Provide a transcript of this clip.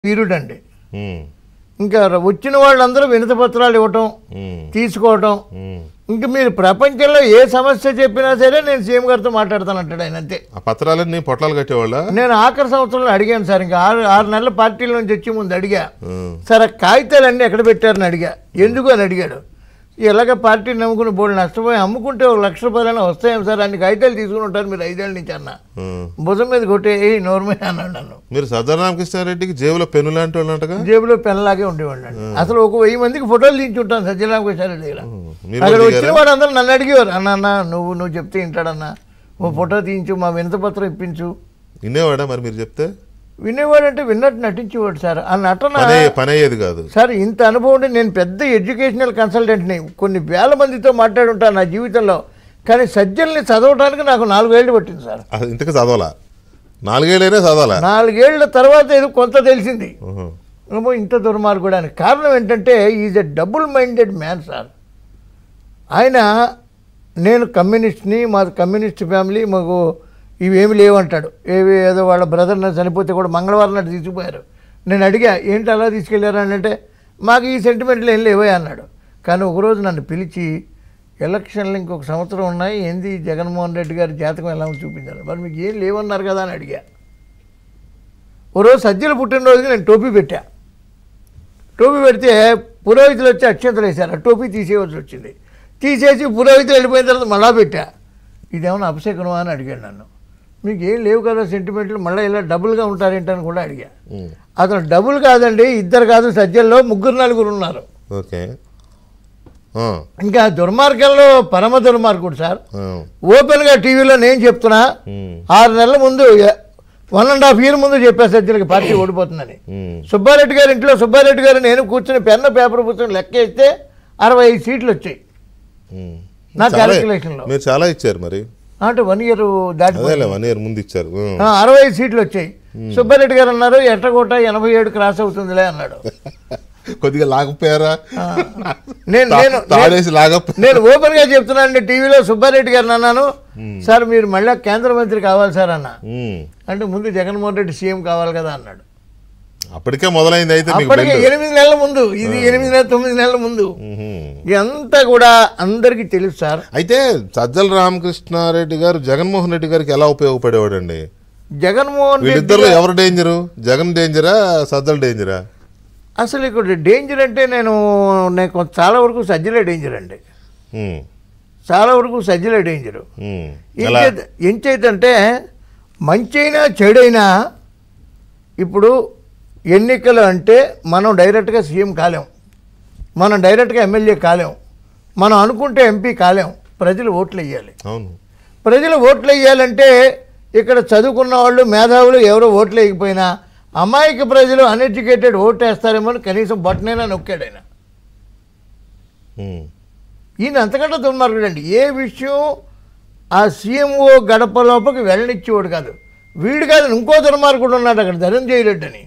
వీరుడండి. ఇంకా వచ్చిన వాళ్ళందరూ వినతి పత్రాలు ఇవ్వటం, తీసుకోవటం. ఇంక మీరు ప్రపంచంలో ఏ సమస్య చెప్పినా సరే నేను సీఎం గారితో మాట్లాడతానంటాడు ఆయన. అంతే. ఆ పత్రాలన్నీ పొట్లాలు కట్టేవాళ్ళ. నేను ఆఖరి సంవత్సరంలో అడిగాను సార్, ఇంకా ఆరు నెలల పార్టీల నుంచి వచ్చి ముందు అడిగా సార్, ఆ కాగితాలన్నీ ఎక్కడ పెట్టారని అడిగా. ఎందుకు అని అడిగాడు. ఇలాగ పార్టీని నమ్ముకుని బోర్డు నష్టపోయి అమ్ముకుంటే ₹1,00,000 వస్తాయేమో సార్, అన్ని కాగితాలు తీసుకుని ఉంటారు మీరు 5 ఏళ్ళ నుంచి అన్న. భుజం మీద కొట్టే నోర్మే అన్నాడు నన్ను. మీరు సజ్జల రామకృష్ణారెడ్డికి జేబులో పెన్ను లాంటి వాళ్ళు అంటగా? జేబులో పెన్లాగే ఉండేవాళ్ళు. అసలు ఒక 1000 మందికి ఫోటోలు తీయించుంటాను సజ్జల రామకృష్ణారెడ్డి దగ్గర. అక్కడ వచ్చిన వాడు అందరూ నన్ను అడిగేవారు, అన్న నువ్వు చెప్తే వింటాడన్నా, ఓ ఫోటో తీయించు, మా వినతిపత్రం ఇప్పించు. వినేవాడా మరి మీరు చెప్తే? వినేవాడంటే విన్నట్టు నటించేవాడు సార్. ఆ నటన పని అయ్యేది కాదు సార్. ఇంత అనుభవం ఉంటే నేను పెద్ద ఎడ్యుకేషనల్ కన్సల్టెంట్ని, కొన్ని వేల మందితో మాట్లాడుంటాను నా జీవితంలో. కానీ సజ్జల్ని చదవడానికి నాకు 4 ఏళ్ళు పట్టింది సార్. ఇంతకు చదవాలా? 4 ఏళ్ళైనా చదవాలా? 4 ఏళ్ల తర్వాత ఏదో కొంత తెలిసింది. ఇంత దుర్మార్గుడు అని. కారణం ఏంటంటే is a double minded man sir. ఆయన నేను కమ్యూనిస్ట్ని, మాది కమ్యూనిస్ట్ ఫ్యామిలీ, మాకు ఇవేమి లేవంటాడు. ఏదో వాళ్ళ బ్రదర్ చనిపోతే కూడా మంగళవారం నాటి తీసుకుపోయారు. నేను అడిగా, ఏంటి అలా తీసుకెళ్ళారు అని అంటే, మాకు ఈ సెంటిమెంట్లు ఏం లేవే అన్నాడు. కానీ ఒకరోజు నన్ను పిలిచి, ఎలక్షన్లు ఇంకొక సంవత్సరం ఉన్నాయి, ఏంది జగన్మోహన్ రెడ్డి గారి జాతకం ఎలా చూపించాలి, మరి మీకు ఏం లేవన్నారు కదా అని అడిగా. ఓ రోజు సజ్జల పుట్టినరోజుకి నేను టోపీ పెట్టా. టోపీ పెడితే పురోహితులు వచ్చి అక్షంతలు వేశారు. ఆ టోపీ తీసేయవలసి వచ్చింది. తీసేసి పురోహితులు వెళ్ళిపోయిన తర్వాత మళ్ళా పెట్టా. ఇదేమన్నా అపశకునమా అని అడిగాడు నన్ను. మీకు ఏం లేవు కదా సెంటిమెంట్లు, మళ్ళీ ఇలా డబుల్గా ఉంటారేంటని కూడా అడిగా. అతను డబుల్ కాదండి, 2 కాదు, సజ్జల్లో 3-4 ఉన్నారు. ఓకే. ఇంకా దుర్మార్గంలో పరమ దుర్మార్గుడు సార్. ఓపెన్గా టీవీలో నేను చెప్తున్నా, 6 నెలల ముందు 1.5 year ముందు చెప్పా సజ్జలకి పార్టీ ఓడిపోతుందని. సుబ్బారెడ్డి గారి ఇంట్లో సుబ్బారెడ్డి గారు నేను కూర్చుని పెన్ను పేపర్ పుస్తకం లెక్కేస్తే 65 సీట్లు వచ్చాయి నా క్యాలిక్యులేషన్లో. మీరు చాలా ఇచ్చారు మరి అంటే 1 year దాటి 1 year ముందు ఇచ్చారు. 65 సీట్లు వచ్చాయి. సుబ్బారెడ్డి గారు అన్నారు, ఎట్టగొట్ట 87 క్రాస్ అవుతుందిలే అన్నాడు. కొద్దిగా లాగపోయారా? నేను ఓపెన్ గా చెప్తున్నాను టీవీలో. సుబ్బారెడ్డి గారిని అన్నాను, సార్ మీరు మళ్ళీ కేంద్ర మంత్రి కావాలి సార్ అన్న. అంటే ముందు జగన్మోహన్ రెడ్డి సీఎం కావాలి కదా అన్నాడు. అప్పటికే మొదలైంది. అయితే 8 నెలల ముందు, ఇది 8-9 నెలల ముందు. ఇదంతా కూడా అందరికీ తెలుసు సార్. అయితే సజ్జల రామకృష్ణారెడ్డి గారు జగన్మోహన్ రెడ్డి గారికి ఎలా ఉపయోగపడేవాడు అండి? జగన్మోహన్ రెడ్డి ఇద్దరు ఎవరు డేంజరు? జగన్ డేంజరా, సజ్జల డేంజరా? అసలు ఇక్కడ డేంజర్ అంటే నేను చాలా వరకు సజ్జలే డేంజర్ అండి. చాలా వరకు సజ్జలే డేంజరు. ఎంచేతంటే మంచైనా చెడైనా, ఇప్పుడు ఎన్నికలు అంటే మనం డైరెక్ట్గా సీఎం కాలేం, మనం డైరెక్ట్గా ఎమ్మెల్యే కాలేం, మనం అనుకుంటే ఎంపీ కాలేం. ప్రజలు ఓట్లు వేయాలి. ప్రజలు ఓట్లు వేయాలంటే ఇక్కడ చదువుకున్న వాళ్ళు, మేధావులు ఎవరో ఓట్లు వేయకపోయినా అమాయక ప్రజలు అన్ఎడ్యుకేటెడ్ ఓటు వేస్తారేమో అని కనీసం బొట్టనైనా నొక్కాడు ఆయన. ఈయన అంతకంటే దుర్మార్గుడు అండి. ఏ విషయం ఆ సీఎంఓ గడప లోపలికి వెళ్ళనిచ్చేవాడు కాదు. వీడు కాదు, ఇంకో దుర్మార్గుడు ఉన్నాడు అక్కడ, ధనంజయ రెడ్డి అని.